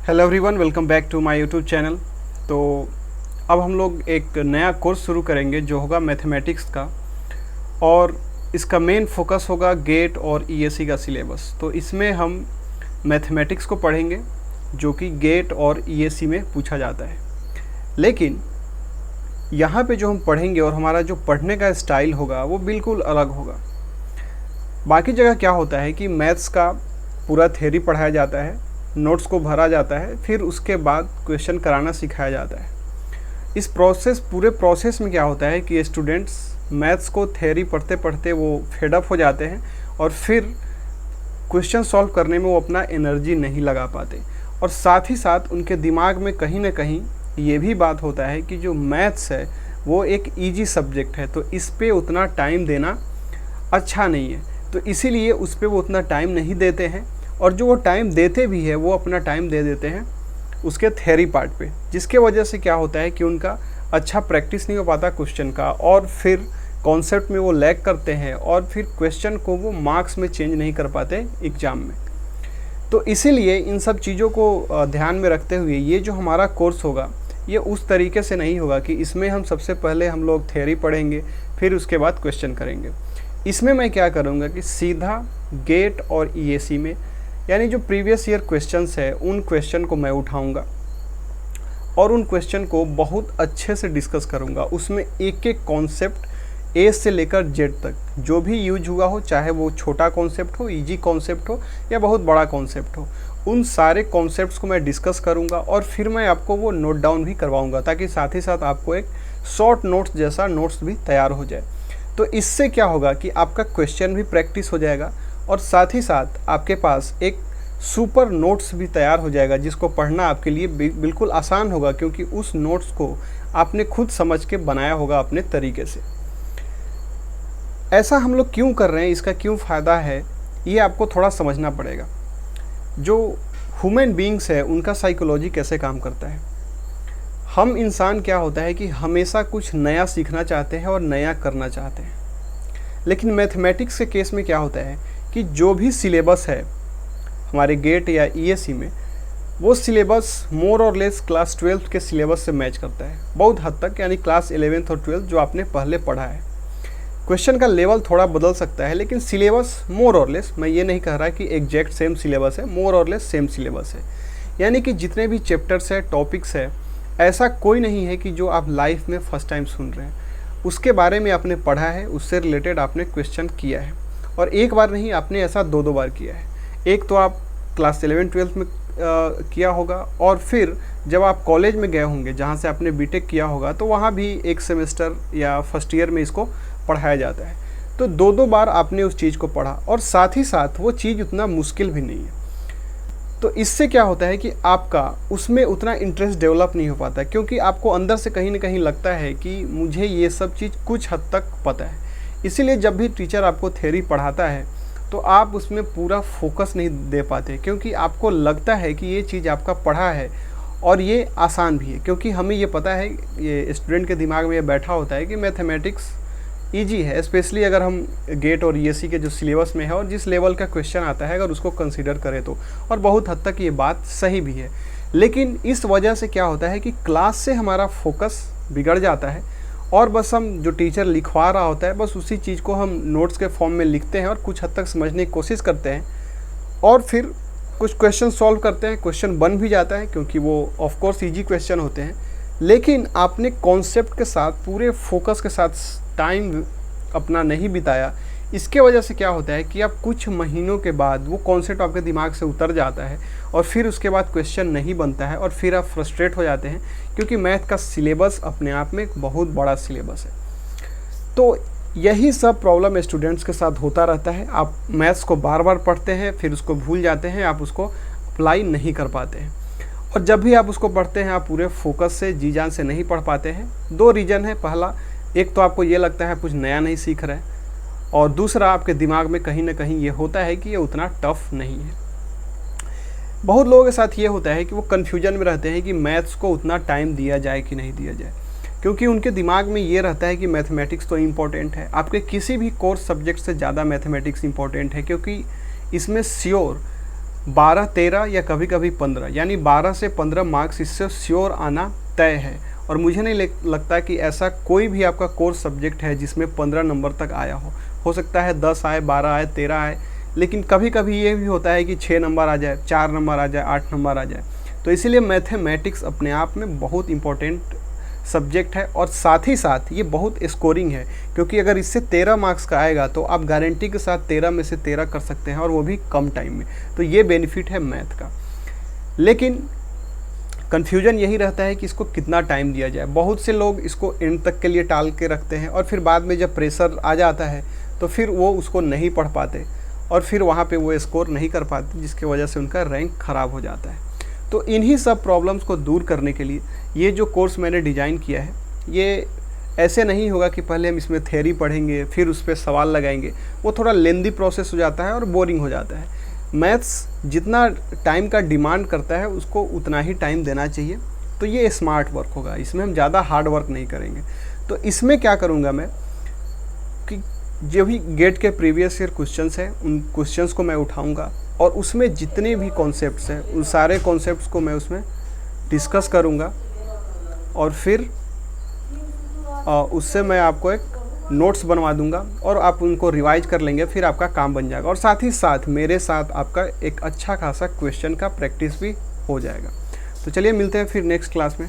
Hello everyone, welcome back to my YouTube channel. तो अब हम लोग एक नया कोर्स शुरू करेंगे जो होगा मैथमेटिक्स का, और इसका मेन फोकस होगा गेट और ईएससी का सिलेबस। तो इसमें हम मैथमेटिक्स को पढ़ेंगे जो कि गेट और ईएससी में पूछा जाता है। लेकिन यहाँ पे जो हम पढ़ेंगे और हमारा जो पढ़ने का स्टाइल होगा वो बिल्कुल अलग होगा। बाकी जगह क्या होता है कि मैथ्स का पूरा थ्योरी पढ़ाया जाता है, नोट्स को भरा जाता है, फिर उसके बाद क्वेश्चन कराना सिखाया जाता है। इस पूरे प्रोसेस में क्या होता है कि स्टूडेंट्स मैथ्स को थ्योरी पढ़ते पढ़ते वो फेड अप हो जाते हैं और फिर क्वेश्चन सॉल्व करने में वो अपना एनर्जी नहीं लगा पाते। और साथ ही साथ उनके दिमाग में कहीं ना कहीं ये भी बात होता है कि जो मैथ्स है वो एक ईजी सब्जेक्ट है, तो इस पे उतना टाइम देना अच्छा नहीं है। तो इसीलिए उस पर वो उतना टाइम नहीं देते हैं, और जो वो टाइम देते भी है वो अपना टाइम दे देते हैं उसके थ्योरी पार्ट पे, जिसके वजह से क्या होता है कि उनका अच्छा प्रैक्टिस नहीं हो पाता क्वेश्चन का, और फिर कॉन्सेप्ट में वो लैग करते हैं, और फिर क्वेश्चन को वो मार्क्स में चेंज नहीं कर पाते एग्ज़ाम में। तो इसीलिए इन सब चीज़ों को ध्यान में रखते हुए ये जो हमारा कोर्स होगा ये उस तरीके से नहीं होगा कि इसमें हम सबसे पहले हम लोग थ्योरी पढ़ेंगे फिर उसके बाद क्वेश्चन करेंगे। इसमें मैं क्या करूँगा कि सीधा गेट और ईएससी में, यानी जो प्रीवियस ईयर क्वेश्चंस है उन क्वेश्चन को मैं उठाऊंगा और उन क्वेश्चन को बहुत अच्छे से डिस्कस करूंगा। उसमें एक एक कॉन्सेप्ट ए से लेकर जेड तक जो भी यूज हुआ हो, चाहे वो छोटा कॉन्सेप्ट हो, इजी कॉन्सेप्ट हो या बहुत बड़ा कॉन्सेप्ट हो, उन सारे कॉन्सेप्ट्स को मैं डिस्कस करूंगा और फिर मैं आपको वो नोट डाउन भी करवाऊँगा, ताकि साथ ही साथ आपको एक शॉर्ट नोट्स जैसा नोट्स भी तैयार हो जाए। तो इससे क्या होगा कि आपका क्वेश्चन भी प्रैक्टिस हो जाएगा और साथ ही साथ आपके पास एक सुपर नोट्स भी तैयार हो जाएगा, जिसको पढ़ना आपके लिए बिल्कुल आसान होगा, क्योंकि उस नोट्स को आपने खुद समझ के बनाया होगा अपने तरीके से। ऐसा हम लोग क्यों कर रहे हैं, इसका क्यों फ़ायदा है, ये आपको थोड़ा समझना पड़ेगा। जो ह्यूमन बीइंग्स है उनका साइकोलॉजी कैसे काम करता है। हम इंसान क्या होता है कि हमेशा कुछ नया सीखना चाहते हैं और नया करना चाहते हैं। लेकिन मैथमेटिक्स के केस में क्या होता है कि जो भी सिलेबस है हमारे गेट या ईएससी में, वो सिलेबस मोर और लेस क्लास 12 के सिलेबस से मैच करता है बहुत हद तक, यानी क्लास 11th और 12th जो आपने पहले पढ़ा है। क्वेश्चन का लेवल थोड़ा बदल सकता है, लेकिन सिलेबस मोर और लेस, मैं ये नहीं कह रहा कि एग्जैक्ट सेम सिलेबस है, मोर और लेस सेम सिलेबस है। यानी कि जितने भी चैप्टर्स है, टॉपिक्स है, ऐसा कोई नहीं है कि जो आप लाइफ में फर्स्ट टाइम सुन रहे हैं, उसके बारे में आपने पढ़ा है, उससे रिलेटेड आपने क्वेश्चन किया है, और एक बार नहीं, आपने ऐसा दो बार किया है। एक तो आप क्लास 11-12 में किया होगा, और फिर जब आप कॉलेज में गए होंगे जहाँ से आपने बीटेक किया होगा, तो वहाँ भी एक सेमेस्टर या फर्स्ट ईयर में इसको पढ़ाया जाता है। तो दो बार आपने उस चीज़ को पढ़ा, और साथ ही साथ वो चीज़ उतना मुश्किल भी नहीं है। तो इससे क्या होता है कि आपका उसमें उतना इंटरेस्ट डेवलप नहीं हो पाता, क्योंकि आपको अंदर से कहीं ना कहीं लगता है कि मुझे ये सब चीज़ कुछ हद तक पता है। इसीलिए जब भी टीचर आपको थ्योरी पढ़ाता है तो आप उसमें पूरा फोकस नहीं दे पाते, क्योंकि आपको लगता है कि ये चीज़ आपका पढ़ा है और ये आसान भी है। क्योंकि हमें ये पता है, ये स्टूडेंट के दिमाग में ये बैठा होता है कि मैथमेटिक्स ईजी है, स्पेशली अगर हम गेट और ईएससी के जो सिलेबस में है और जिस लेवल का क्वेश्चन आता है अगर उसको कंसीडर करें तो, और बहुत हद तक ये बात सही भी है। लेकिन इस वजह से क्या होता है कि क्लास से हमारा फोकस बिगड़ जाता है, और बस हम जो टीचर लिखवा रहा होता है बस उसी चीज़ को हम नोट्स के फॉर्म में लिखते हैं और कुछ हद तक समझने की कोशिश करते हैं, और फिर कुछ क्वेश्चन सॉल्व करते हैं, क्वेश्चन बन भी जाता है क्योंकि वो ऑफ कोर्स ईजी क्वेश्चन होते हैं। लेकिन आपने कॉन्सेप्ट के साथ पूरे फोकस के साथ टाइम अपना नहीं बिताया। इसके वजह से क्या होता है कि आप कुछ महीनों के बाद वो कॉन्सेप्ट आपके दिमाग से उतर जाता है, और फिर उसके बाद क्वेश्चन नहीं बनता है, और फिर आप फ्रस्ट्रेट हो जाते हैं, क्योंकि मैथ का सिलेबस अपने आप में एक बहुत बड़ा सिलेबस है। तो यही सब प्रॉब्लम स्टूडेंट्स के साथ होता रहता है। आप मैथ्स को बार बार पढ़ते हैं, फिर उसको भूल जाते हैं, आप उसको अप्लाई नहीं कर पाते हैं, और जब भी आप उसको पढ़ते हैं आप पूरे फोकस से, जी जान से नहीं पढ़ पाते हैं। दो रीज़न है। पहला, एक तो आपको ये लगता है कुछ नया नहीं सीख रहे हैं, और दूसरा आपके दिमाग में कहीं ना कहीं ये होता है कि ये उतना टफ नहीं है। बहुत लोगों के साथ ये होता है कि वो कन्फ्यूजन में रहते हैं कि मैथ्स को उतना टाइम दिया जाए कि नहीं दिया जाए, क्योंकि उनके दिमाग में ये रहता है कि मैथमेटिक्स तो इम्पॉर्टेंट है, आपके किसी भी कोर्स सब्जेक्ट से ज़्यादा मैथमेटिक्स इम्पॉर्टेंट है, क्योंकि इसमें श्योर 12, 13 या कभी कभी 15, यानी 12 से 15 मार्क्स इससे श्योर आना तय है। और मुझे नहीं लगता कि ऐसा कोई भी आपका कोर्स सब्जेक्ट है जिसमें 15 नंबर तक आया हो सकता है 10 आए, 12 आए, 13 आए, लेकिन कभी कभी ये भी होता है कि 6 नंबर आ जाए, 4 नंबर आ जाए, 8 नंबर आ जाए। तो इसीलिए मैथमेटिक्स अपने आप में बहुत इंपॉर्टेंट सब्जेक्ट है और साथ ही साथ ये बहुत स्कोरिंग है, क्योंकि अगर इससे 13 मार्क्स का आएगा तो आप गारंटी के साथ 13 में से 13 कर सकते हैं, और वो भी कम टाइम में। तो ये बेनिफिट है मैथ का। लेकिन कन्फ्यूजन यही रहता है कि इसको कितना टाइम दिया जाए। बहुत से लोग इसको एंड तक के लिए टाल के रखते हैं, और फिर बाद में जब प्रेशर आ जाता है तो फिर वो उसको नहीं पढ़ पाते, और फिर वहाँ पे वो स्कोर नहीं कर पाते, जिसकी वजह से उनका रैंक ख़राब हो जाता है। तो इन्हीं सब प्रॉब्लम्स को दूर करने के लिए ये जो कोर्स मैंने डिज़ाइन किया है, ये ऐसे नहीं होगा कि पहले हम इसमें थ्योरी पढ़ेंगे फिर उस पर सवाल लगाएंगे। वो थोड़ा लेंदी प्रोसेस हो जाता है और बोरिंग हो जाता है। मैथ्स जितना टाइम का डिमांड करता है उसको उतना ही टाइम देना चाहिए। तो ये स्मार्ट वर्क होगा, इसमें हम ज़्यादा हार्ड वर्क नहीं करेंगे। तो इसमें क्या करूँगा मैं कि जो भी गेट के प्रीवियस ईयर क्वेश्चंस हैं उन क्वेश्चंस को मैं उठाऊंगा, और उसमें जितने भी कॉन्सेप्ट्स हैं उन सारे कॉन्सेप्ट्स को मैं उसमें डिस्कस करूंगा, और फिर उससे मैं आपको एक नोट्स बनवा दूंगा और आप उनको रिवाइज कर लेंगे, फिर आपका काम बन जाएगा। और साथ ही साथ मेरे साथ आपका एक अच्छा खासा क्वेश्चन का प्रैक्टिस भी हो जाएगा। तो चलिए मिलते हैं फिर नेक्स्ट क्लास में।